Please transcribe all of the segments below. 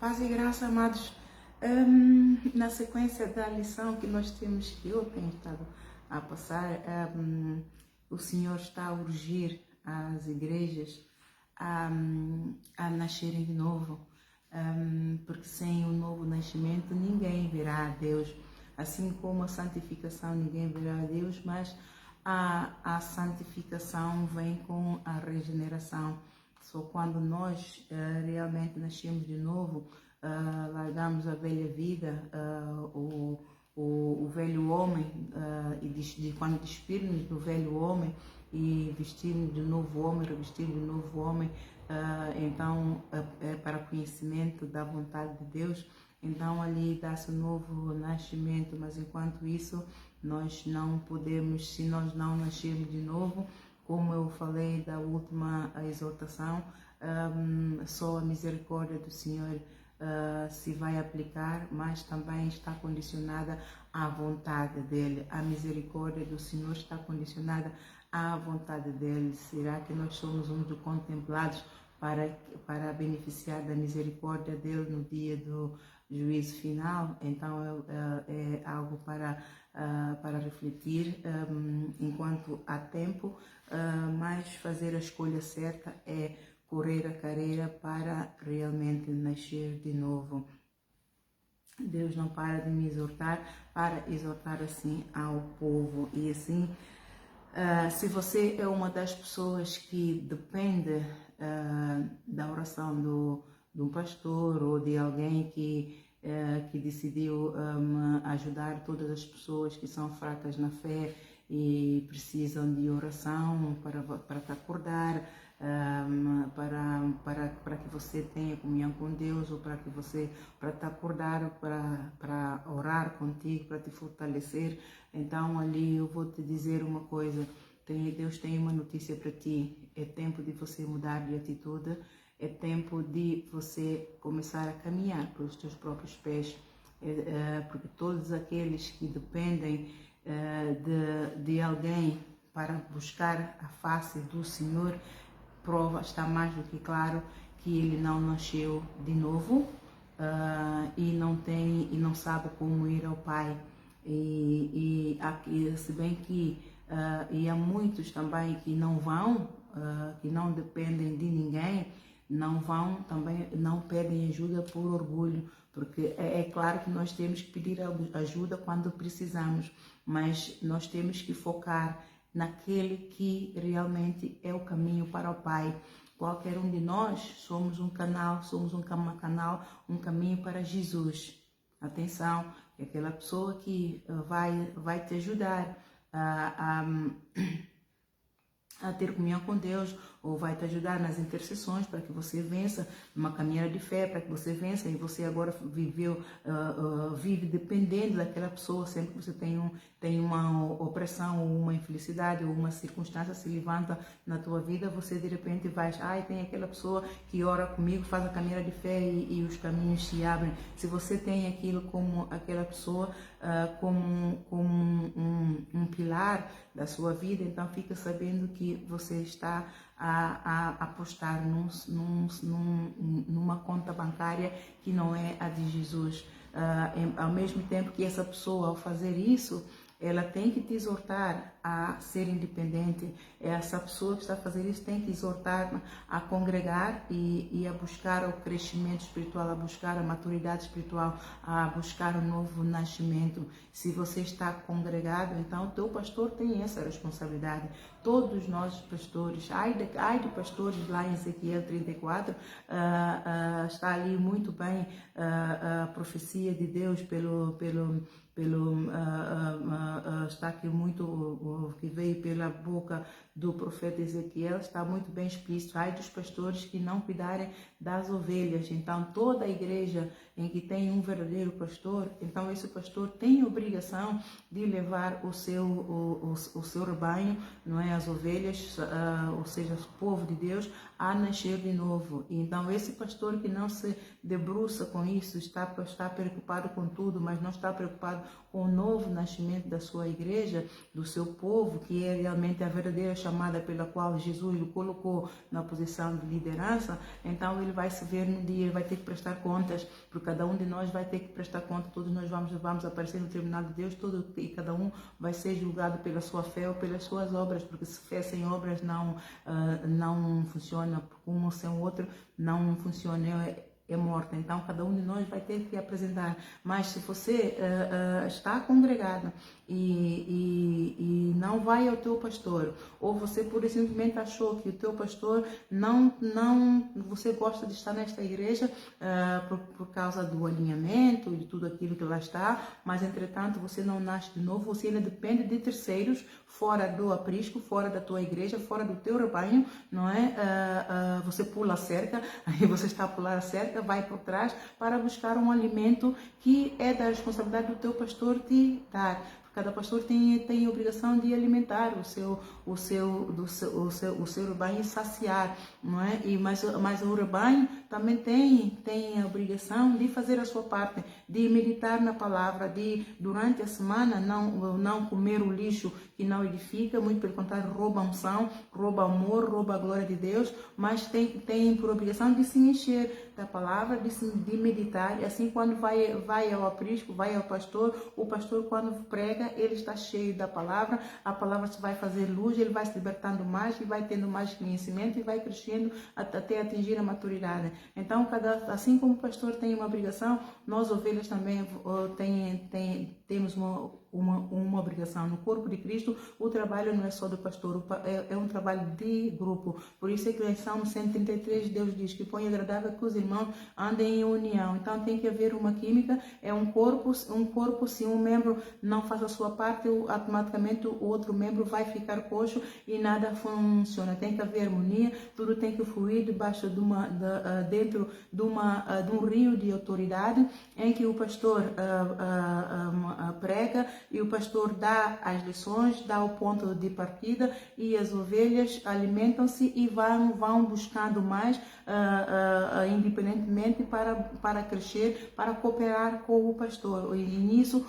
Paz e graça, amados. Na sequência da lição que nós temos, que eu tenho estado a passar, o Senhor está a urgir as igrejas a nascerem de novo, porque sem o novo nascimento ninguém verá a Deus. Assim como a santificação ninguém verá a Deus, mas a santificação vem com a regeneração. Só quando nós realmente nascemos de novo, largamos a velha vida, o velho homem, e quando despirmos do velho homem e vestirmos de novo homem, revestir de novo homem, então é para conhecimento da vontade de Deus. Então ali dá-se um novo nascimento, mas enquanto isso nós não podemos, se nós não nascermos de novo, como eu falei da última exortação, só a misericórdia do Senhor se vai aplicar, mas também está condicionada à vontade dEle. A misericórdia do Senhor está condicionada à vontade dEle. Será que nós somos uns dos contemplados para beneficiar da misericórdia dEle no dia do juízo final? Então é algo para refletir enquanto há tempo, mas fazer a escolha certa é correr a carreira para realmente nascer de novo. Deus não para de me exortar para exortar assim ao povo. E assim, se você é uma das pessoas que depende da oração de um pastor ou de alguém que decidiu ajudar todas as pessoas que são fracas na fé e precisam de oração para te acordar, para que você tenha comunhão com Deus, ou para te acordar, para orar contigo, para te fortalecer. Então ali eu vou te dizer uma coisa: Deus tem uma notícia para ti. É tempo de você mudar de atitude. É tempo de você começar a caminhar pelos teus próprios pés, porque todos aqueles que dependem de alguém para buscar a face do Senhor, está mais do que claro que ele não nasceu de novo, e não sabe como ir ao Pai. E se bem que e há muitos também que não vão, que não dependem de ninguém, não vão, também não pedem ajuda por orgulho, porque é claro que nós temos que pedir ajuda quando precisamos, mas nós temos que focar naquele que realmente é o caminho para o Pai. Qualquer um de nós somos um canal, um caminho para Jesus. Atenção, é aquela pessoa que vai te ajudar a ter comunhão com Deus, ou vai te ajudar nas intercessões para que você vença uma caminhada de fé, para que você vença, e você agora vive dependendo daquela pessoa. Sempre que você tem uma opressão, ou uma infelicidade, ou uma circunstância se levanta na tua vida, você de repente vai, tem aquela pessoa que ora comigo, faz a caminhada de fé e os caminhos se abrem. Se você tem aquilo como aquela pessoa, como um pilar da sua vida, então fica sabendo que você está a apostar numa conta bancária que não é a de Jesus. Ao mesmo tempo que essa pessoa, ao fazer isso, ela tem que te exortar a ser independente. Essa pessoa que está a fazer isso tem que exortar a congregar e a buscar o crescimento espiritual, a buscar a maturidade espiritual, a buscar o novo nascimento. Se você está congregado, então o teu pastor tem essa responsabilidade. Todos nós pastores, ai de pastores, lá em Ezequiel 34, está ali muito bem a profecia de Deus está aqui muito, que veio pela boca do profeta Ezequiel, está muito bem explícito. Ai dos pastores que não cuidarem das ovelhas. Então toda a igreja em que tem um verdadeiro pastor, então esse pastor tem a obrigação de levar o seu rebanho, não é, as ovelhas, ou seja, o povo de Deus, a nascer de novo. Então, esse pastor que não se debruça com isso, está preocupado com tudo, mas não está preocupado com o novo nascimento da sua igreja, do seu povo, que é realmente a verdadeira chamada pela qual Jesus o colocou na posição de liderança. Então, ele vai se ver no dia, ele vai ter que prestar contas, porque cada um de nós vai ter que prestar conta, todos nós vamos aparecer no tribunal de Deus, e cada um vai ser julgado pela sua fé ou pelas suas obras, porque se fé sem obras não funciona, porque um sem o outro não funciona, é morta. Então, cada um de nós vai ter que apresentar. Mas se você está congregado e não vai ao teu pastor, ou você pura e simplesmente achou que o teu pastor você gosta de estar nesta igreja por causa do alinhamento e de tudo aquilo que lá está, mas entretanto você não nasce de novo, você ainda depende de terceiros fora do aprisco, fora da tua igreja, fora do teu rebanho, não é? Você pula a cerca, aí você está a pular a cerca, vai por trás para buscar um alimento que é da responsabilidade do teu pastor te dar. Cada pastor tem a obrigação de alimentar o seu rebanho e saciar, não é? Mas o rebanho também tem a obrigação de fazer a sua parte, de meditar na palavra, de durante a semana não comer o lixo que não edifica, muito pelo contrário, rouba a unção, rouba amor, rouba a glória de Deus, mas tem por obrigação de se encher da palavra, de meditar, e assim quando vai ao aprisco, vai ao pastor, o pastor quando prega, ele está cheio da palavra, a palavra vai fazer luz, ele vai se libertando mais, e vai tendo mais conhecimento, e vai crescendo até atingir a maturidade. Então, assim como o pastor tem uma obrigação, nós ovelhas também temos uma obrigação. No corpo de Cristo, o trabalho não é só do pastor, é um trabalho de grupo. Por isso é que em Salmo 133 Deus diz que põe agradável que os irmãos andem em união. Então tem que haver uma química, é um corpo, se um membro não faz a sua parte, automaticamente o outro membro vai ficar coxo e nada funciona. Tem que haver harmonia, tudo tem que fluir dentro de um rio de autoridade, em que o pastor prega e o pastor dá as lições, dá o ponto de partida, e as ovelhas alimentam-se e vão buscando mais, independentemente, para crescer, para cooperar com o pastor. E nisso,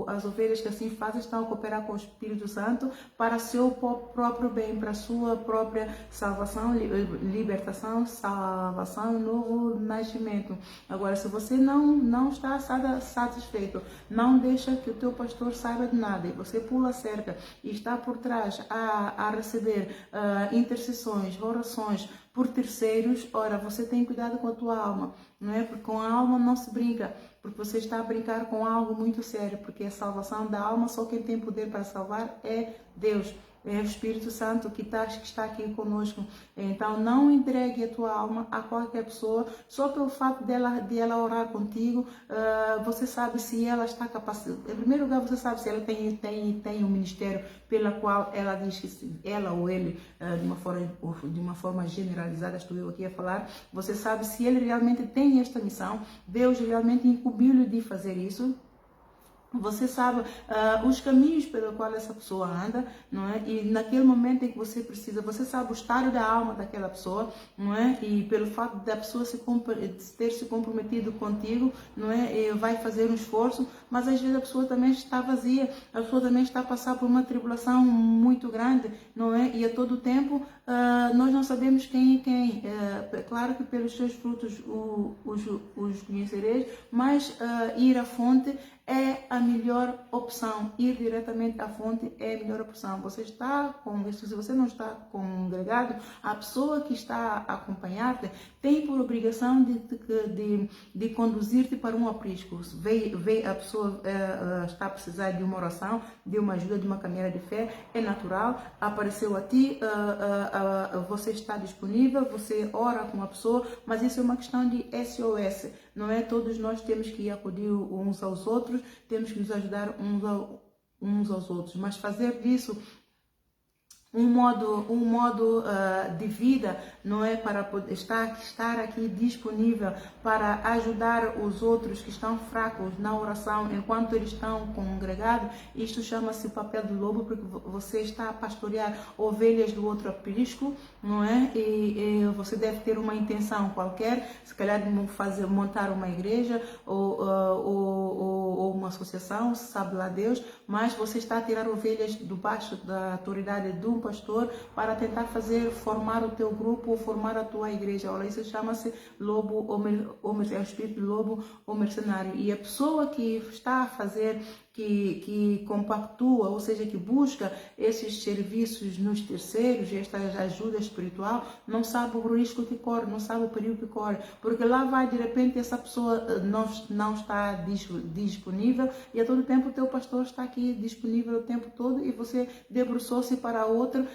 as ovelhas que assim fazem estão a cooperar com o Espírito Santo para seu próprio bem, para sua própria salvação, libertação, salvação e novo nascimento. Agora, se você não está satisfeito, não deixa que o teu pastor saiba de nada, e você pula a cerca e está por trás a receber intercessões, orações por terceiros, ora, você tem cuidado com a tua alma, não é? Porque com a alma não se brinca, porque você está a brincar com algo muito sério, porque a salvação da alma, só quem tem poder para salvar é Deus. É o Espírito Santo que está aqui conosco. Então, não entregue a tua alma a qualquer pessoa, só pelo fato de ela orar contigo. Você sabe se ela está capacitada. Em primeiro lugar, você sabe se ela tem um ministério pela qual ela diz que ela ou ele, de uma forma generalizada, estou eu aqui a falar. Você sabe se ele realmente tem esta missão, Deus realmente incumbiu-lhe de fazer isso. Você sabe os caminhos pelo qual essa pessoa anda, não é? E naquele momento em que você precisa, você sabe o estado da alma daquela pessoa, não é? E pelo fato da pessoa ter se comprometido contigo, não é? E vai fazer um esforço, mas às vezes a pessoa também está vazia, a pessoa também está a passar por uma tribulação muito grande, não é? E a todo tempo nós não sabemos quem é quem. Claro que pelos seus frutos os conhecereis, mas ir à fonte é a melhor opção. Ir diretamente à fonte é a melhor opção. Se você não está congregado, a pessoa que está a acompanhar-te tem por obrigação de conduzir-te para um aprisco. A pessoa está a precisar de uma oração, de uma ajuda, de uma caminhada de fé, é natural, apareceu a ti, você está disponível, você ora com a pessoa, mas isso é uma questão de SOS. Não é? Todos nós temos que acudir uns aos outros, temos que nos ajudar uns aos outros, mas fazer disso um modo de vida não é? Para poder estar aqui disponível para ajudar os outros que estão fracos na oração enquanto eles estão congregados. Isto chama-se o papel do lobo, porque você está a pastorear ovelhas do outro aprisco, não é? E você deve ter uma intenção qualquer, se calhar de montar uma igreja ou uma associação, sabe lá Deus, mas você está a tirar ovelhas debaixo da autoridade de um pastor para tentar formar o teu grupo ou formar a tua igreja. Olha, isso chama-se lobo, ou é o espírito lobo ou mercenário. E a pessoa que está a fazer, que compactua, ou seja, que busca esses serviços nos terceiros, esta ajuda espiritual, não sabe o risco que corre, não sabe o perigo que corre, porque lá vai, de repente, essa pessoa não está disponível e a todo tempo o teu pastor está aqui disponível o tempo todo e você debruçou-se para outra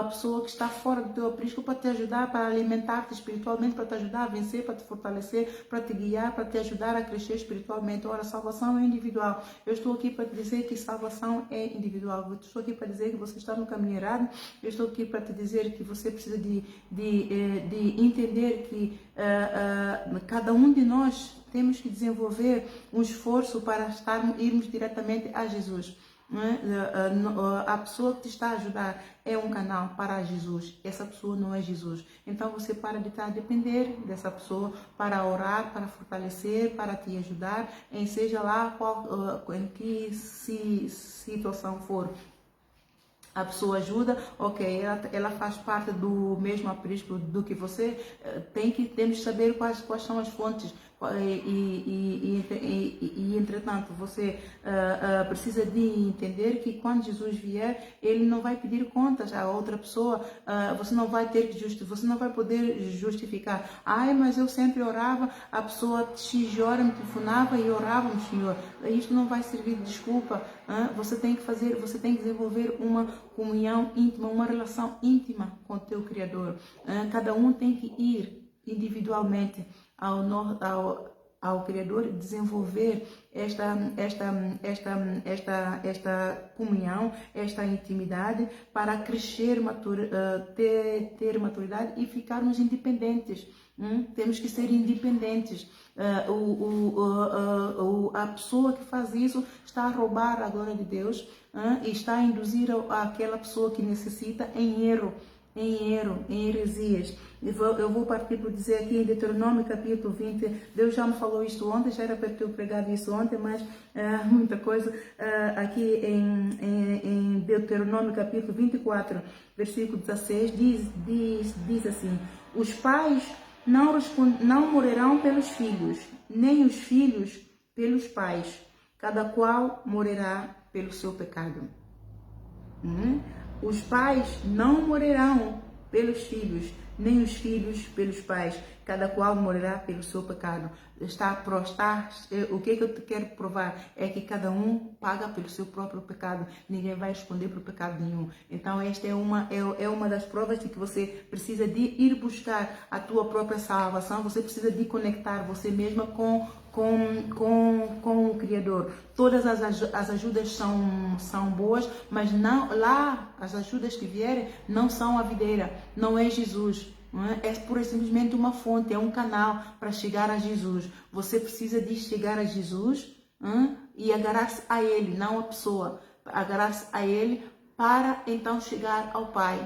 pessoa que está fora do teu aprisco para te ajudar, para alimentar-te espiritualmente, para te ajudar a vencer, para te fortalecer, para te guiar, para te ajudar a crescer espiritualmente. Ora, a salvação é individual. Eu estou aqui para te dizer que salvação é individual. Eu estou aqui para dizer que você está no caminho errado. Eu estou aqui para te dizer que você precisa de entender que cada um de nós temos que desenvolver um esforço para irmos diretamente a Jesus. A pessoa que te está a ajudar é um canal para Jesus. Essa pessoa não é Jesus. Então você para de estar a depender dessa pessoa para orar, para fortalecer, para te ajudar em seja lá em que situação for. A pessoa ajuda, ok, ela faz parte do mesmo aprisco do que você, temos que saber quais são as fontes e entretanto, você precisa de entender que quando Jesus vier, ele não vai pedir contas a outra pessoa, você não vai você não vai poder justificar, mas eu sempre orava, a pessoa X hora me telefonava e orávamos, Senhor, isto não vai servir de desculpa. Você tem que desenvolver uma comunhão íntima, uma relação íntima com o teu Criador. Cada um tem que ir individualmente ao Criador, desenvolver esta comunhão, esta intimidade para crescer, ter maturidade e ficarmos independentes. Temos que ser independentes. A pessoa que faz isso está a roubar a glória de Deus e está a induzir aquela pessoa que necessita em erro, em heresias. Eu vou partir por dizer aqui em Deuteronômio capítulo 20, Deus já me falou isto ontem, já era para eu pregar isso ontem, mas muita coisa. Aqui em Deuteronômio capítulo 24, versículo 16, diz assim: os pais não morrerão pelos filhos, nem os filhos pelos pais, cada qual morrerá pelo seu pecado. Os pais não morrerão pelos filhos, nem os filhos pelos pais, cada qual morrerá pelo seu pecado. O que eu te quero provar é que cada um paga pelo seu próprio pecado. Ninguém vai responder por pecado nenhum. Então esta é uma das provas de que você precisa de ir buscar a tua própria salvação. Você precisa de conectar você mesma com o Criador. Todas as ajudas são boas, mas não, lá as ajudas que vierem não são a videira, não é Jesus. É pura e simplesmente uma fonte, é um canal para chegar a Jesus. Você precisa de chegar a Jesus e agarrar-se a Ele, não a pessoa. Agarrar-se a Ele para então chegar ao Pai.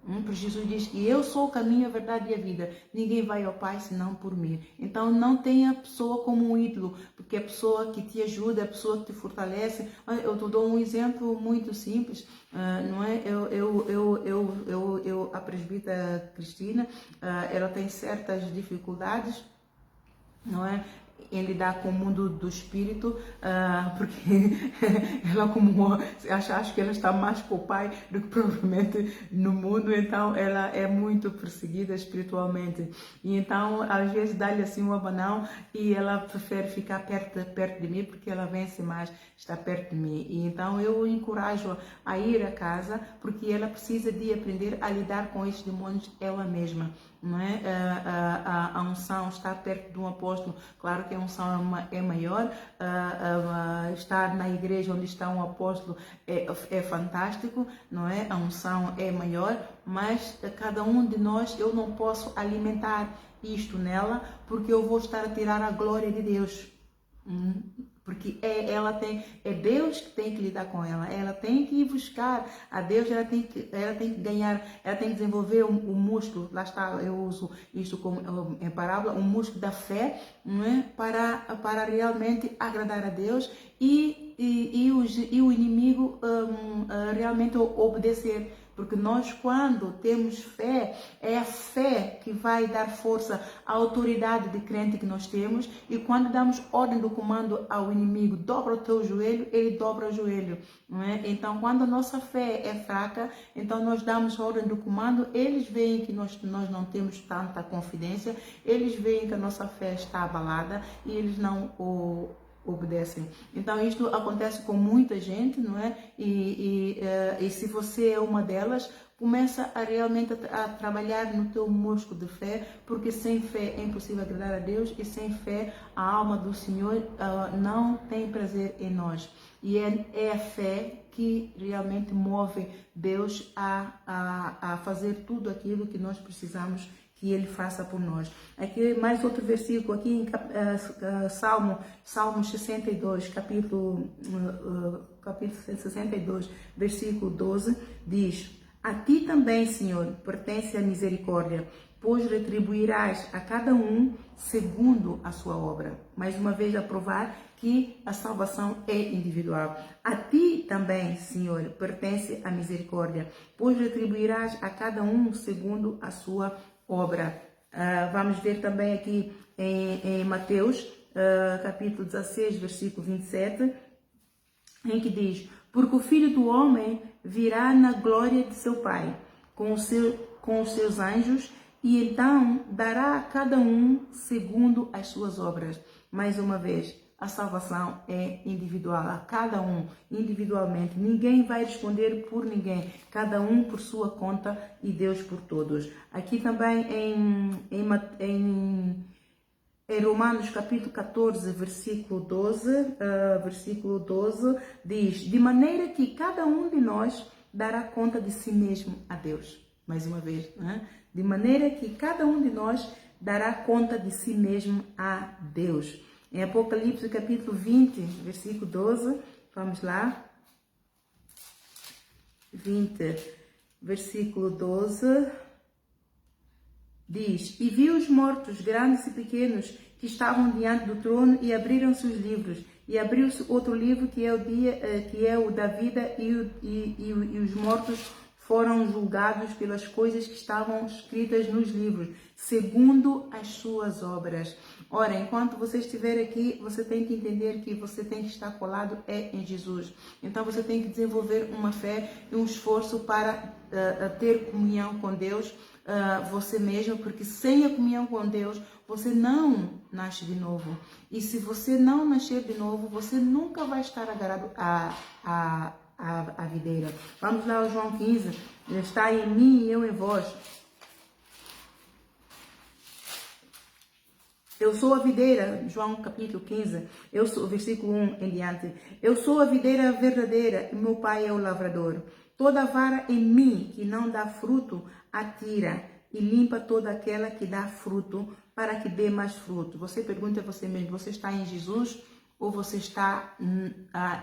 Porque Jesus diz que eu sou o caminho, a verdade e a vida. Ninguém vai ao Pai senão por mim. Então não tenha a pessoa como um ídolo, porque é a pessoa que te ajuda, é a pessoa que te fortalece. Eu te dou um exemplo muito simples, não é? A presbítera Cristina, ela tem certas dificuldades, não é? Em lidar com o mundo do espírito, porque ela acho que ela está mais com o pai do que provavelmente no mundo, então ela é muito perseguida espiritualmente, e então às vezes dá-lhe assim um abanão e ela prefere ficar perto de mim porque ela vence mais, está perto de mim, e então eu encorajo a ir a casa porque ela precisa de aprender a lidar com estes demônios ela mesma. não é? A unção estar perto de um apóstolo, claro que a unção é maior, estar na igreja onde está um apóstolo é fantástico, não é? A unção é maior, mas cada um de nós, eu não posso alimentar isto nela, porque eu vou estar a tirar a glória de Deus. Porque é Deus que tem que lidar com ela tem que ir buscar a Deus, ela tem que ganhar, ela tem que desenvolver o músculo, lá está, eu uso isso como em parábola, um músculo da fé, não é? para realmente agradar a Deus e o inimigo realmente obedecer. Porque nós, quando temos fé, é a fé que vai dar força à autoridade de crente que nós temos. E quando damos ordem do comando ao inimigo, dobra o teu joelho, ele dobra o joelho. Não é? Então, quando a nossa fé é fraca, então nós damos ordem do comando, eles veem que nós não temos tanta confidência, eles veem que a nossa fé está abalada e eles não obedecem. Então isto acontece com muita gente, não é? E se você é uma delas, começa a realmente a trabalhar no teu músculo de fé, porque sem fé é impossível agradar a Deus e sem fé a alma do Senhor não tem prazer em nós. E é a fé que realmente move Deus a fazer tudo aquilo que nós precisamos que Ele faça por nós. Aqui mais outro versículo, aqui em Salmo 62, capítulo 62, versículo 12, diz: a ti também, Senhor, pertence a misericórdia, pois retribuirás a cada um segundo a sua obra. Mais uma vez a provar que a salvação é individual. A ti também, Senhor, pertence a misericórdia, pois retribuirás a cada um segundo a sua obra. Vamos ver também aqui em Mateus, capítulo 16, versículo 27, em que diz: porque o Filho do Homem virá na glória de seu Pai, com os seus anjos, e então dará a cada um segundo as suas obras. Mais uma vez, a salvação é individual, a cada um individualmente. Ninguém vai responder por ninguém, cada um por sua conta e Deus por todos. Aqui também em Romanos capítulo 14, versículo 12, diz: de maneira que cada um de nós dará conta de si mesmo a Deus. Mais uma vez, né? De maneira que cada um de nós dará conta de si mesmo a Deus. Em Apocalipse capítulo 20, versículo 12, vamos lá. 20, versículo 12, diz: e vi os mortos, grandes e pequenos, que estavam diante do trono, e abriram-se os livros. E abriu-se outro livro, que é o da vida, e os mortos foram julgados pelas coisas que estavam escritas nos livros, segundo as suas obras. Ora, enquanto você estiver aqui, você tem que entender que você tem que estar colado em Jesus. Então você tem que desenvolver uma fé e um esforço para ter comunhão com Deus, você mesmo, porque sem a comunhão com Deus, você não nasce de novo. E se você não nascer de novo, você nunca vai estar agarrado a videira. Vamos lá ao João 15, está em mim e eu em vós. Eu sou a videira, João capítulo 15, eu sou, versículo 1 em diante. Eu sou a videira verdadeira e meu pai é o lavrador. Toda vara em mim que não dá fruto, atira e limpa toda aquela que dá fruto, para que dê mais fruto. Você pergunta a você mesmo, você está em Jesus ou você está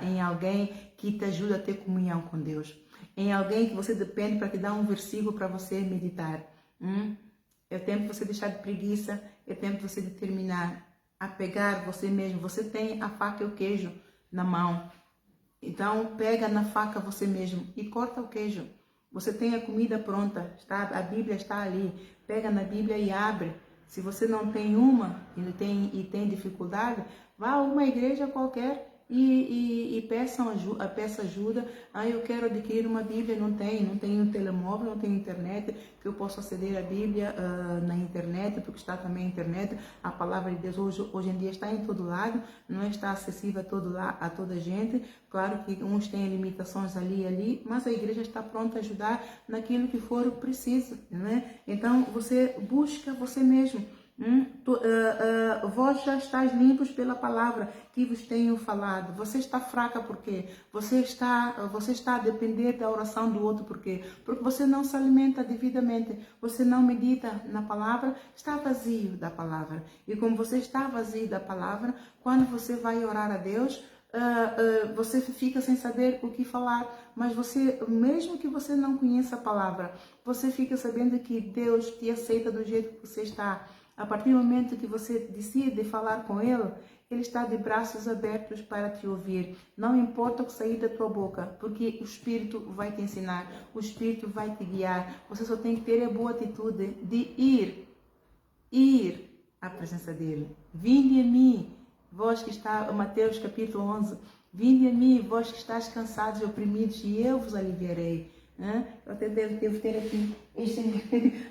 em alguém que te ajuda a ter comunhão com Deus? Em alguém que você depende para te dar um versículo para você meditar? É tempo de você deixar de preguiça, é tempo de você determinar a pegar você mesmo. Você tem a faca e o queijo na mão. Então, pega na faca você mesmo e corta o queijo. Você tem a comida pronta, a Bíblia está ali. Pega na Bíblia e abre. Se você não tem uma e tem dificuldade, vá a uma igreja qualquer e peça ajuda. Eu quero adquirir uma Bíblia, não tenho um telemóvel, não tenho internet, que eu possa aceder à Bíblia na internet, porque está também a internet. A palavra de Deus hoje em dia está em todo lado, não está acessível a toda gente. Claro que uns têm limitações ali, mas a igreja está pronta a ajudar naquilo que for preciso, né? Então, você busca você mesmo. Vós já estáis limpos pela palavra que vos tenho falado. Você está fraca porque você está a depender da oração do outro porque você não se alimenta devidamente, você não medita na palavra, está vazio da palavra. E como você está vazio da palavra, quando você vai orar a Deus, você fica sem saber o que falar, mas mesmo que você não conheça a palavra, você fica sabendo que Deus te aceita do jeito que você está. A partir do momento que você decide falar com Ele, Ele está de braços abertos para te ouvir. Não importa o que sair da tua boca, porque o Espírito vai te ensinar, o Espírito vai te guiar. Você só tem que ter a boa atitude de ir à presença dEle. Vinde a mim, vós que está, Mateus capítulo 11, vinde a mim, vós que estáis cansados e oprimidos, e eu vos aliviarei. Eu até devo ter aqui,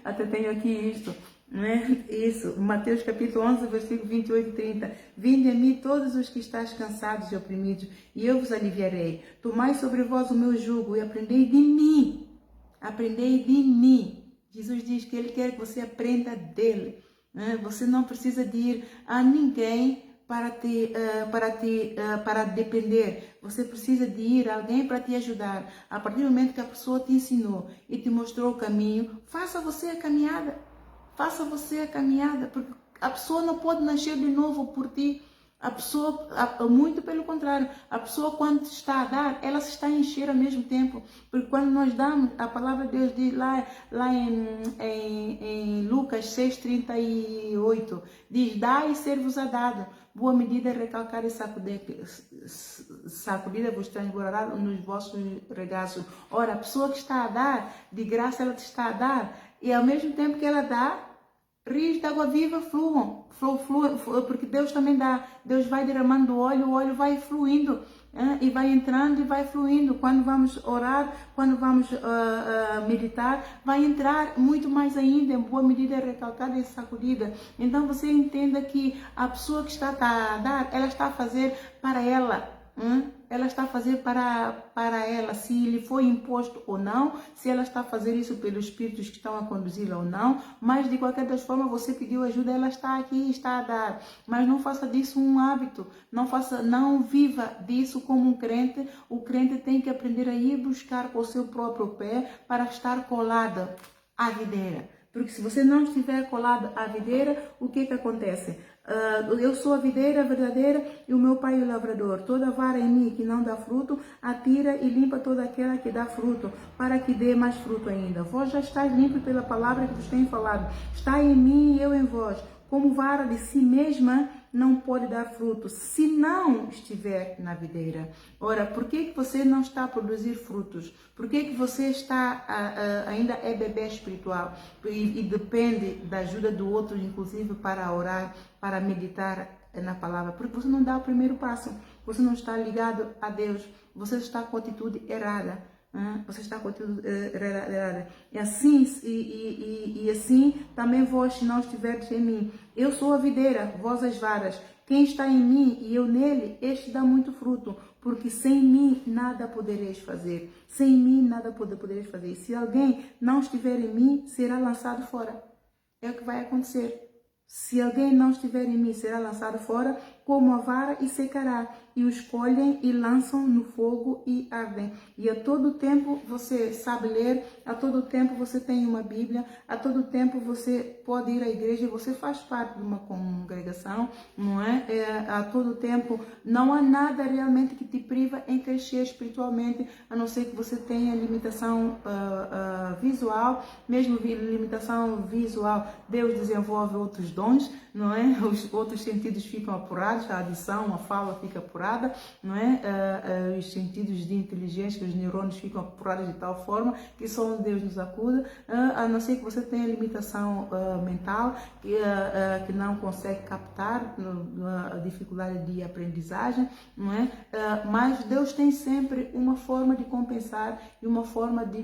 até tenho aqui isto. Não é? Isso, Mateus capítulo 11, versículo 28 e 30. Vinde a mim todos os que estáis cansados e oprimidos, e eu vos aliviarei. Tomai sobre vós o meu jugo e aprendei de mim. Aprendei de mim. Jesus diz que Ele quer que você aprenda dEle. Você não precisa de ir a ninguém para depender. Você precisa de ir a alguém para te ajudar. A partir do momento que a pessoa te ensinou e te mostrou o caminho, faça você a caminhada. Faça você a caminhada, porque a pessoa não pode nascer de novo por ti. A pessoa, muito pelo contrário, a pessoa quando está a dar, ela se está a encher ao mesmo tempo. Porque quando nós damos, a palavra de Deus diz lá em Lucas 6,38, diz, dai e ser-vos-á dado. Boa medida, recalcar e sacudida vos transbordará nos vossos regaços. Ora, a pessoa que está a dar, de graça ela te está a dar, e ao mesmo tempo que ela dá, rios de água viva fluam, porque Deus também dá. Deus vai derramando o óleo vai fluindo, e vai entrando e vai fluindo. Quando vamos orar, quando vamos meditar, vai entrar muito mais ainda, em boa medida recalcada e sacudida. Então você entenda que a pessoa que está a dar, ela está a fazer para ela. Ela está a fazer para ela, se lhe foi imposto ou não, se ela está a fazer isso pelos espíritos que estão a conduzi-la ou não, mas de qualquer das formas você pediu ajuda, ela está aqui, está a dar. Mas não faça disso um hábito, não viva disso como um crente. O crente tem que aprender a ir buscar com o seu próprio pé para estar colada à videira. Porque se você não estiver colado à videira, o que acontece? Eu sou a videira verdadeira e o meu pai é o lavrador. Toda vara em mim que não dá fruto, atira e limpa toda aquela que dá fruto, para que dê mais fruto ainda. Vós já estáis limpos pela palavra que vos tenho falado. Está em mim e eu em vós. Como vara de si mesma não pode dar fruto, se não estiver na videira. Ora, por que você não está a produzir frutos? Por que você está ainda é bebê espiritual e depende da ajuda do outro, inclusive para orar, para meditar na palavra? Porque você não dá o primeiro passo, você não está ligado a Deus, você está com a atitude errada. Você está com a atitude errada. E assim também vós, se não estiverdes em mim. Eu sou a videira, vós as varas. Quem está em mim e eu nele, este dá muito fruto, porque sem mim nada podereis fazer. Sem mim nada podereis fazer. Se alguém não estiver em mim, será lançado fora. É o que vai acontecer. Se alguém não estiver em mim, será lançado fora como a vara e secará. E os colhem e lançam no fogo e ardem. E a todo tempo você sabe ler, a todo tempo você tem uma Bíblia, a todo tempo você pode ir à igreja, você faz parte de uma congregação, não é? A todo tempo não há nada realmente que te priva em crescer espiritualmente, a não ser que você tenha limitação visual. Mesmo limitação visual, Deus desenvolve outros dons, não é? Os outros sentidos ficam apurados, a adição, a fala fica apurada, não é? Os sentidos de inteligência, os neurônios ficam apurados de tal forma que só um Deus nos acuda, a não ser que você tenha limitação mental, que não consegue captar a dificuldade de aprendizagem, não é? Mas Deus tem sempre uma forma de compensar e uma forma de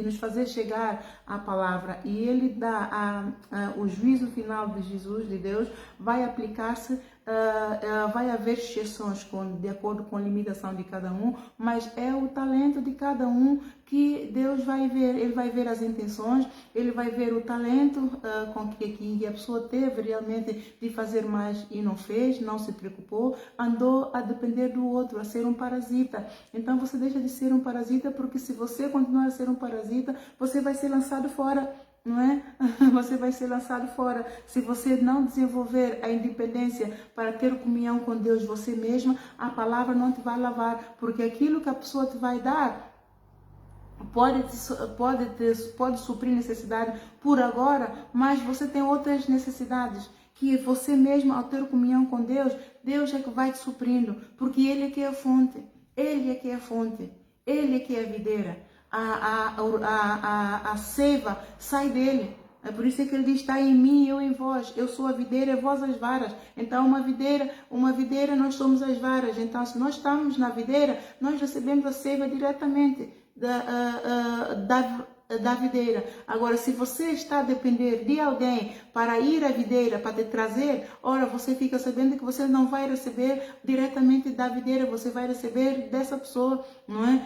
nos fazer chegar à palavra, e Ele dá o juízo final de Jesus, de Deus, vai aplicar-se. Vai haver exceções de acordo com a limitação de cada um, mas é o talento de cada um que Deus vai ver. Ele vai ver as intenções, ele vai ver o talento com que a pessoa teve realmente de fazer mais e não fez, não se preocupou, andou a depender do outro, a ser um parasita. Então você deixa de ser um parasita, porque se você continuar a ser um parasita, você vai ser lançado fora. Não é? Você vai ser lançado fora. Se você não desenvolver a independência para ter comunhão com Deus você mesma, a palavra não te vai lavar, porque aquilo que a pessoa te vai dar pode suprir necessidade por agora, mas você tem outras necessidades que você mesmo, ao ter comunhão com Deus, Deus é que vai te suprindo, porque Ele é que é a fonte, Ele é que é a fonte, Ele é que é a videira. A seiva sai dele. É por isso que ele diz: está em mim, eu em vós. Eu sou a videira e vós as varas. Então uma videira, nós somos as varas. Então, se nós estamos na videira, nós recebemos a seiva diretamente da videira. Agora, se você está a depender de alguém para ir à videira, para te trazer, ora, você fica sabendo que você não vai receber diretamente da videira, você vai receber dessa pessoa, não é?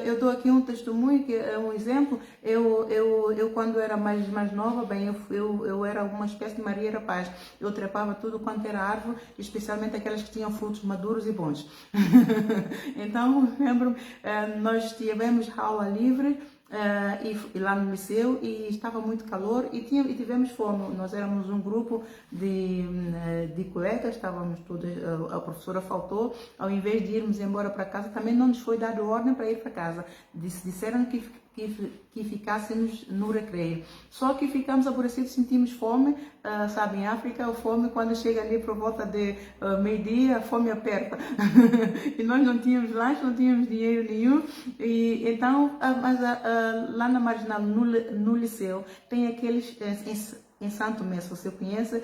Eu dou aqui um testemunho, que é um exemplo. Eu quando era mais nova, bem, eu era uma espécie de Maria Rapaz. Eu trepava tudo quanto era árvore, especialmente aquelas que tinham frutos maduros e bons. Então, lembro-me, nós tivemos aula livre, e lá no liceu, e estava muito calor e tivemos fome. Nós éramos um grupo de colegas, estávamos todos, a professora faltou, ao invés de irmos embora para casa, também não nos foi dado ordem para ir para casa. Disseram que ficássemos no recreio. Só que ficamos aborrecidos, sentimos fome. Sabe, em África, a fome, quando chega ali por volta de meio-dia, a fome aperta. E nós não tínhamos lanche, não tínhamos dinheiro nenhum. E então, mas lá na Marginal, no liceu, tem aqueles em Santo Tomé, se você conhece,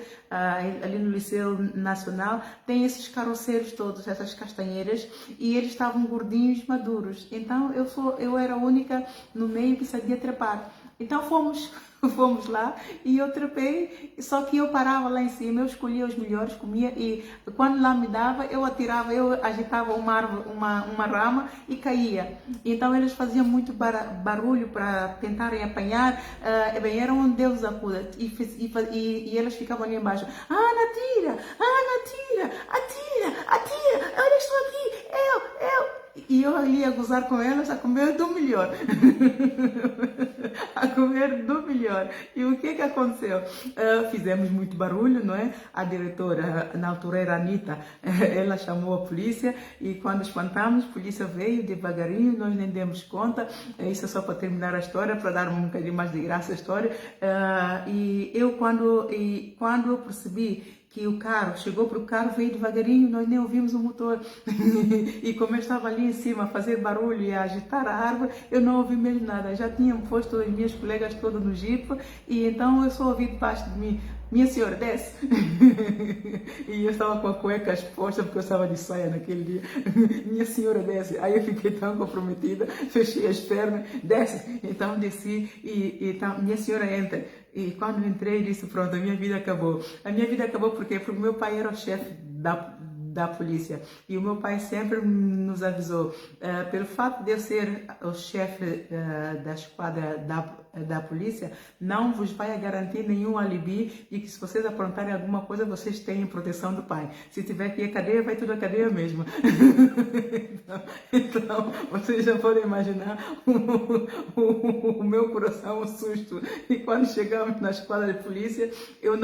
ali no Liceu Nacional, tem esses carroceiros todos, essas castanheiras, e eles estavam gordinhos, maduros. Então eu era a única no meio que sabia trepar. Então fomos lá e eu trepei, só que eu parava lá em cima, eu escolhia os melhores, comia, e quando lá me dava, eu atirava, eu agitava uma rama e caía. Então eles faziam muito barulho para tentarem apanhar, bem, era um Deus acuda, e eles ficavam ali embaixo: Ana, atira, olha, estou aqui, eu. E eu ali a gozar com elas, a comer do melhor. A comer do melhor. E o que aconteceu? Fizemos muito barulho, não é? A diretora, na altura era a Anitta, ela chamou a polícia, e quando espantamos, a polícia veio devagarinho, nós nem demos conta. Isso é só para terminar a história, para dar um bocadinho mais de graça à história. Quando eu percebi que o carro, chegou para o carro, veio devagarinho, nós nem ouvimos o motor. E como eu estava ali em cima a fazer barulho e a agitar a árvore, eu não ouvi mesmo nada. Já tinham posto as minhas colegas todas no jipe, e então eu só ouvi debaixo de mim: minha senhora, desce. E eu estava com a cueca exposta, porque eu estava de saia naquele dia. Minha senhora, desce. Aí eu fiquei tão comprometida, fechei as pernas: desce. Então desci, e então, minha senhora, entra. E quando entrei, disse: pronto, a minha vida acabou. A minha vida acabou porque meu pai era o chefe da polícia, e o meu pai sempre nos avisou, pelo fato de eu ser o chefe da esquadra da polícia, não vos vai garantir nenhum alibi, e que se vocês aprontarem alguma coisa, vocês têm proteção do pai. Se tiver que ir à cadeia, vai tudo à cadeia mesmo. Então vocês já podem imaginar o meu coração, o susto. E quando chegamos na esquadra de polícia, eu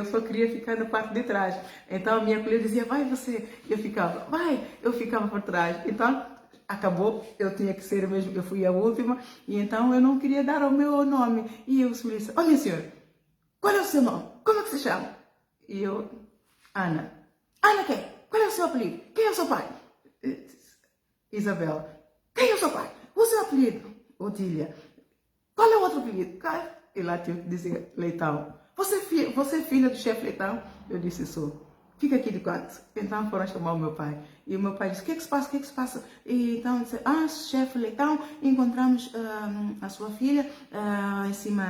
só queria ficar no quarto de trás. Então a minha colega dizia: vai você. Eu ficava: vai. Eu ficava por trás. Então acabou, eu tinha que ser mesmo, eu fui a última, e então eu não queria dar o meu nome. E eu disse: olha, senhora, qual é o seu nome? Como é que se chama? E eu, Ana. Ana quem? Qual é o seu apelido? Quem é o seu pai? Isabel. Quem é o seu pai? O seu apelido? Odília. Qual é o outro apelido? E lá tinha que dizer Leitão. Você é filha do chefe Leitão? Eu disse, sou. Fica aqui de canto. Então foram chamar o meu pai. E o meu pai disse, o que é que se passa? O que é que se passa? E então disse, chefe Leitão, encontramos a sua filha em cima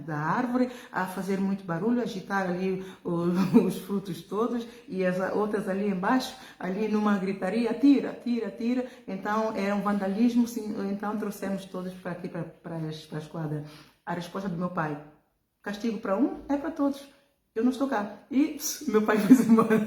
da árvore, a fazer muito barulho, agitar ali os frutos todos, e as outras ali embaixo, ali numa gritaria, tira, tira, tira. Então era um vandalismo, sim, então trouxemos todos para aqui, para a esquadra. A resposta do meu pai, castigo para um é para todos. Eu não estou cá. E meu pai foi embora.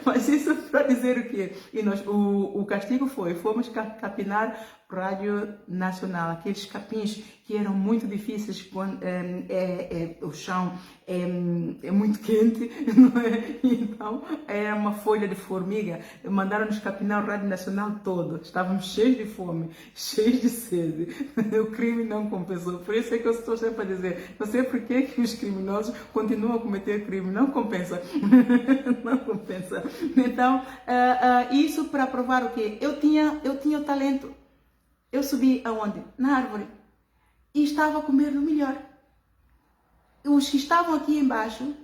Mas isso para dizer o quê? E nós, o castigo fomos capinar Rádio Nacional, aqueles capins que eram muito difíceis quando o chão é muito quente, não é? Então era uma folha de formiga. Mandaram-nos capinar o Rádio Nacional todo. Estávamos cheios de fome, cheios de sede. O crime não compensou. Por isso é que eu estou sempre a dizer, não sei por que os criminosos continuam a cometer crime. Não compensa. Não compensa. Então, isso para provar o quê? Eu tinha o talento. Eu subi aonde? Na árvore. E estava a comer no melhor. Os que estavam aqui embaixo,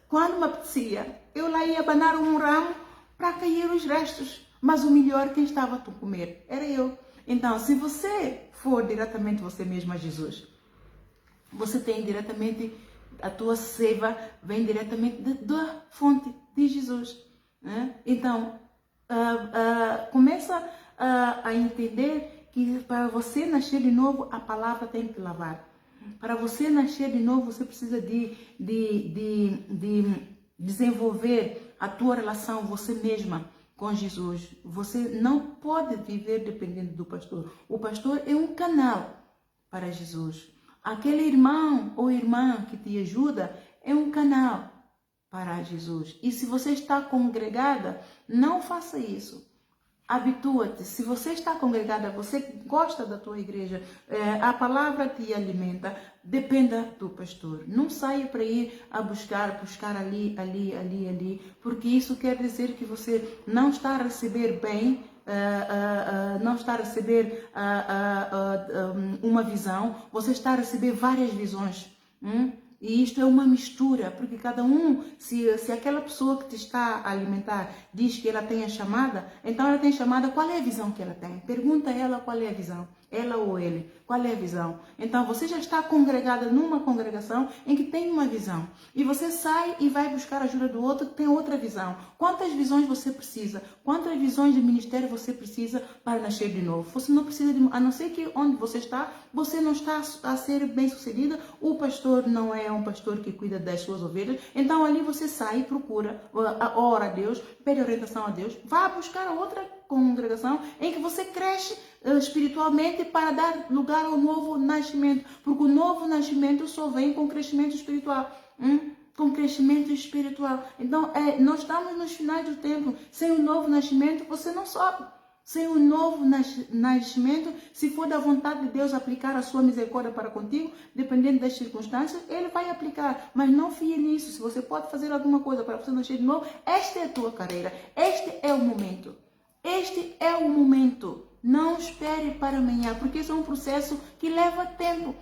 quando me apetecia, eu lá ia abanar um ramo para cair os restos. Mas o melhor, quem estava a comer, era eu. Então, se você for diretamente você mesmo a Jesus, você tem diretamente, a tua seiva vem diretamente da fonte de Jesus. Né? Então, começa a entender que para você nascer de novo, a palavra tem que lavar. Para você nascer de novo, você precisa de desenvolver a tua relação, você mesma, com Jesus. Você não pode viver dependendo do pastor. O pastor é um canal para Jesus. Aquele irmão ou irmã que te ajuda é um canal para Jesus. E se você está congregada, não faça isso. Habitua-te. Se você está congregada, você gosta da tua igreja, a palavra te alimenta, dependa do pastor. Não saia para ir a buscar ali, porque isso quer dizer que você não está a receber bem, não está a receber uma visão, você está a receber várias visões. E isto é uma mistura, porque cada um, se aquela pessoa que te está a alimentar diz que ela tem a chamada, então ela tem chamada, qual é a visão que ela tem? Pergunta a ela qual é a visão, ela ou ele, qual é a visão? Então você já está congregada numa congregação em que tem uma visão, e você sai e vai buscar a ajuda do outro que tem outra visão. Quantas visões você precisa? Quantas visões de ministério você precisa para nascer de novo? Você não precisa a não ser que onde você está, você não está a ser bem sucedida, o pastor não é um pastor que cuida das suas ovelhas, então ali você sai e procura, ora a Deus, pede orientação a Deus, vá buscar a outra congregação em que você cresce espiritualmente para dar lugar ao novo nascimento, porque o novo nascimento só vem com crescimento espiritual. Com crescimento espiritual. Então, nós estamos nos finais do tempo. Sem o novo nascimento, você não sobe. Sem o novo nascimento, se for da vontade de Deus aplicar a sua misericórdia para contigo, dependendo das circunstâncias, Ele vai aplicar. Mas não fie nisso. Se você pode fazer alguma coisa para você nascer de novo, esta é a tua carreira. Este é o momento. Este é o momento. Não espere para amanhã, porque isso é um processo que leva tempo.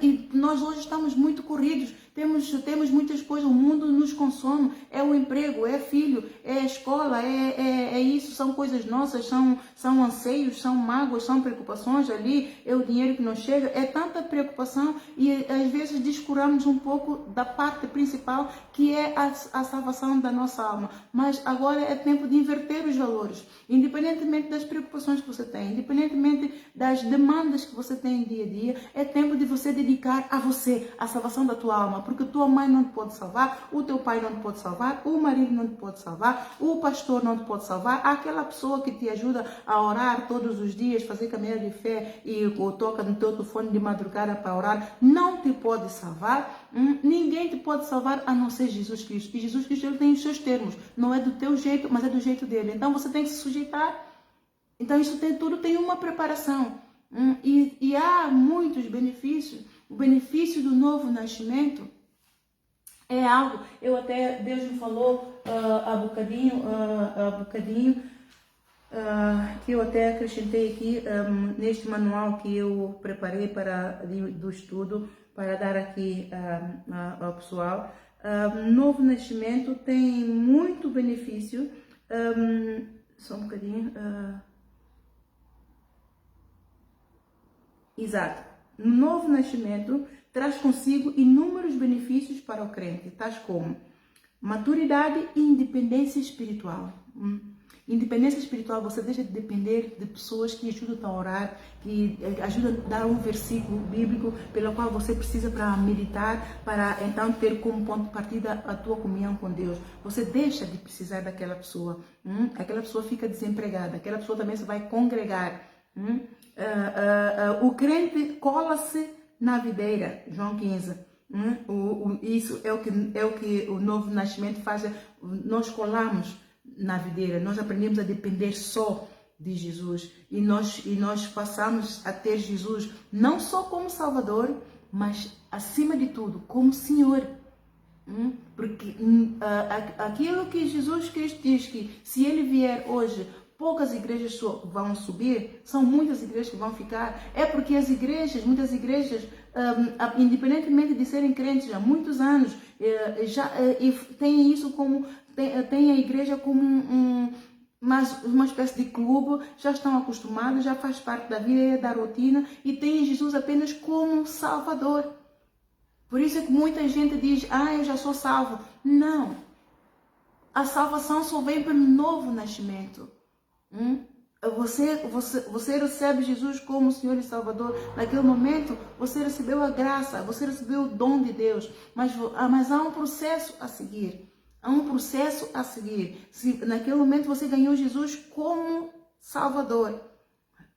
E nós hoje estamos muito corridos, temos muitas coisas, o mundo nos consome, é o emprego, é filho, é a escola, é isso, são coisas nossas, são anseios, são mágoas, são preocupações ali, é o dinheiro que não chega, é tanta preocupação e às vezes descuramos um pouco da parte principal que é a salvação da nossa alma. Mas agora é tempo de inverter os valores, independentemente das preocupações que você tem, independentemente das demandas que você tem dia a dia, é tempo de você dedicar a você, a salvação da tua alma, porque tua mãe não te pode salvar, o teu pai não te pode salvar, o marido não te pode salvar, o pastor não te pode salvar, aquela pessoa que te ajuda a orar todos os dias, fazer caminhada de fé e toca no teu telefone de madrugada para orar, não te pode salvar. Ninguém te pode salvar a não ser Jesus Cristo. E Jesus Cristo, ele tem os seus termos, não é do teu jeito, mas é do jeito dele. Então você tem que se sujeitar. Então isso tudo tem uma preparação. E há muitos benefícios O benefício do novo nascimento é algo, Deus me falou há bocadinho, que eu até acrescentei aqui neste manual que eu preparei do estudo para dar aqui ao pessoal. Novo nascimento tem muito benefício. Só um bocadinho. Exato. Novo nascimento traz consigo inúmeros benefícios para o crente, tais como maturidade e independência espiritual. Independência espiritual, você deixa de depender de pessoas que ajudam a orar, que ajudam a dar um versículo bíblico pelo qual você precisa para meditar, para então ter como ponto de partida a tua comunhão com Deus. Você deixa de precisar daquela pessoa. Aquela pessoa fica desempregada, aquela pessoa também se vai congregar. O crente cola-se na videira, João 15. Isso é o que o novo nascimento faz. Nós colamos na videira, nós aprendemos a depender só de Jesus e nós passamos a ter Jesus não só como Salvador, mas acima de tudo como Senhor. Porque aquilo que Jesus Cristo diz que se Ele vier hoje, poucas igrejas vão subir, são muitas igrejas que vão ficar, é porque muitas igrejas, independentemente de serem crentes há muitos anos, já têm isso como, tem a igreja como uma espécie de clube, já estão acostumados, já faz parte da vida, da rotina, e têm Jesus apenas como Salvador. Por isso é que muita gente diz, eu já sou salvo. Não, a salvação só vem pelo novo nascimento. Você recebe Jesus como Senhor e Salvador. Naquele momento, você recebeu a graça, você recebeu o dom de Deus. Mas há um processo a seguir. Há um processo a seguir. Se naquele momento você ganhou Jesus como Salvador,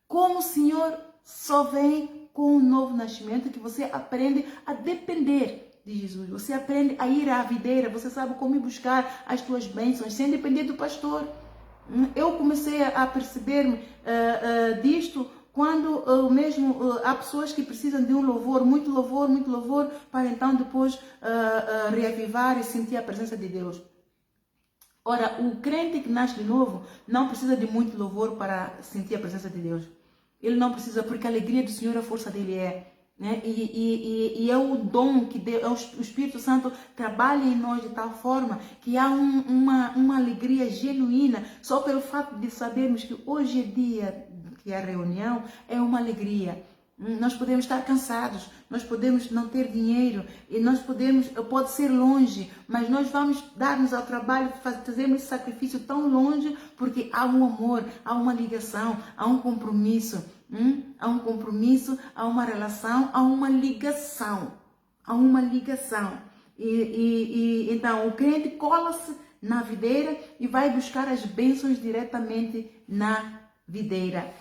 como Senhor, só vem com o novo nascimento que você aprende a depender de Jesus. Você aprende a ir à videira, você sabe como ir buscar as tuas bênçãos sem depender do pastor. Eu comecei a perceber-me disto quando há pessoas que precisam de um louvor, muito louvor, para então depois reavivar e sentir a presença de Deus. Ora, o crente que nasce de novo não precisa de muito louvor para sentir a presença de Deus. Ele não precisa, porque a alegria do Senhor, a força dele é. Né? E é o dom que Deus, o Espírito Santo trabalha em nós de tal forma que há uma alegria genuína só pelo fato de sabermos que hoje é dia que a reunião é uma alegria. Nós podemos estar cansados, nós podemos não ter dinheiro e pode ser longe, mas nós vamos dar-nos ao trabalho de fazermos esse sacrifício tão longe porque há um amor, há uma ligação, há um compromisso. Há um compromisso, há uma relação, há uma ligação. Então o crente cola-se na videira e vai buscar as bênçãos diretamente na videira.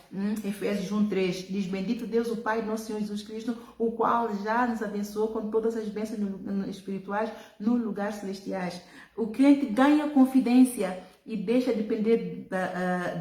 Efésios 1:3 diz: bendito Deus, o Pai de nosso Senhor Jesus Cristo, o qual já nos abençoou com todas as bênçãos espirituais nos lugares celestiais. O crente ganha confidência e deixa de depender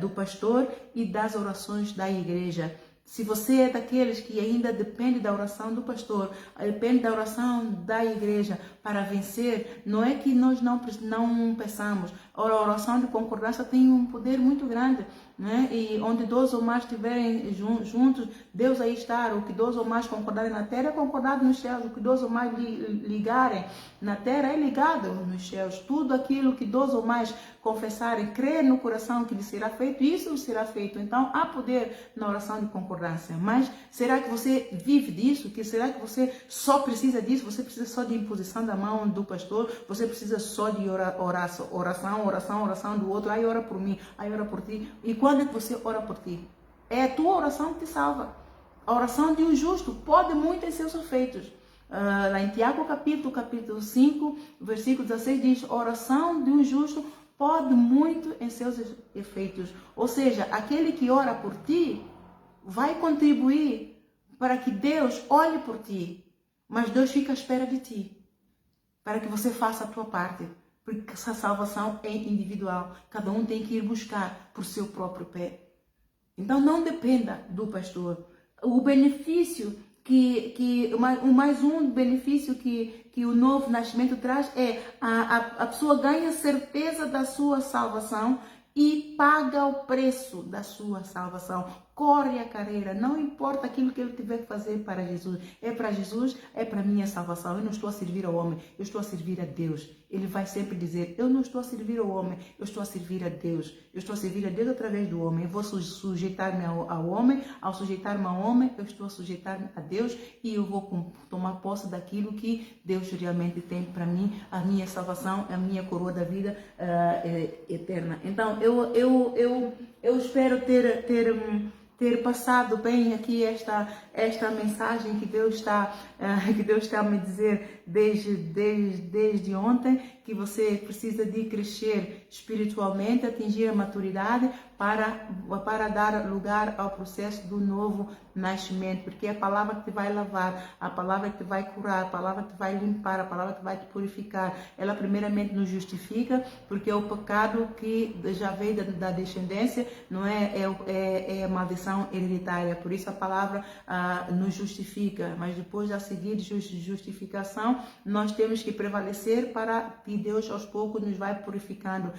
do pastor e das orações da igreja. Se você é daqueles que ainda depende da oração do pastor, depende da oração da igreja para vencer, não é que nós não peçamos. A oração de concordância tem um poder muito grande, né? E onde 2 ou mais estiverem juntos, Deus aí está. O que 2 ou mais concordarem na terra é concordado nos céus. O que 2 ou mais ligarem na terra é ligado nos céus. Tudo aquilo que 2 ou mais confessarem, crer no coração que lhe será feito, isso será feito. Então há poder na oração de concordância. Mas será que você vive disso? Será que você só precisa disso? Você precisa só de imposição da mão do pastor? Você precisa só de oração do outro? Aí ora por mim, aí ora por ti. E quando é que você ora por ti? É a tua oração que te salva. A oração de um justo pode muito em seus efeitos. Lá em Tiago capítulo 5, versículo 16 diz: a oração de um justo pode muito em seus efeitos. Ou seja, aquele que ora por ti vai contribuir para que Deus olhe por ti. Mas Deus fica à espera de ti, para que você faça a tua parte. Porque essa salvação é individual. Cada um tem que ir buscar por seu próprio pé. Então não dependa do pastor. O benefício mais um benefício que o novo nascimento traz é a pessoa ganha certeza da sua salvação e paga o preço da sua salvação. Corre a carreira, não importa aquilo que ele tiver que fazer para Jesus. É para Jesus, é para minha salvação. Eu não estou a servir ao homem, eu estou a servir a Deus. Ele vai sempre dizer, eu não estou a servir ao homem, eu estou a servir a Deus. Eu estou a servir a Deus através do homem. Eu vou sujeitar-me ao homem. Ao sujeitar-me ao homem, eu estou a sujeitar-me a Deus e eu vou tomar posse daquilo que Deus realmente tem para mim, a minha salvação, a minha coroa da vida eterna. Então, eu espero ter passado bem aqui esta mensagem que Deus está a me dizer desde ontem, que você precisa de crescer espiritualmente, atingir a maturidade para dar lugar ao processo do novo nascimento, porque é a palavra que te vai lavar, a palavra que te vai curar, a palavra que te vai limpar, a palavra que vai te purificar. Ela primeiramente nos justifica, porque é o pecado que já veio da descendência, não é a maldição hereditária. Por isso a palavra nos justifica, mas depois a seguir de justificação, nós temos que prevalecer para que Deus aos poucos nos vai purificando.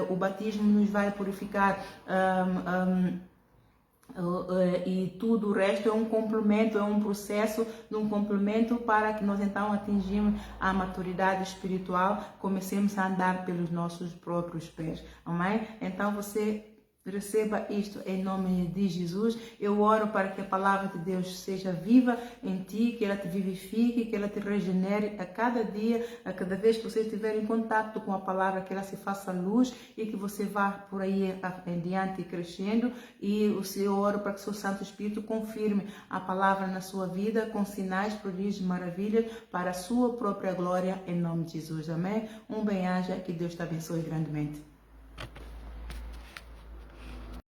O batismo nos vai purificar. E tudo o resto é um complemento, é um processo de um complemento para que nós então atingimos a maturidade espiritual, comecemos a andar pelos nossos próprios pés, amém? Então você receba isto em nome de Jesus. Eu oro para que a palavra de Deus seja viva em ti, que ela te vivifique, que ela te regenere a cada dia, a cada vez que você estiver em contato com a palavra, que ela se faça luz e que você vá por aí em diante crescendo. E eu oro para que o seu Santo Espírito confirme a palavra na sua vida com sinais, prodígios, maravilhas para a sua própria glória em nome de Jesus. Amém? Um bem-aja, que Deus te abençoe grandemente.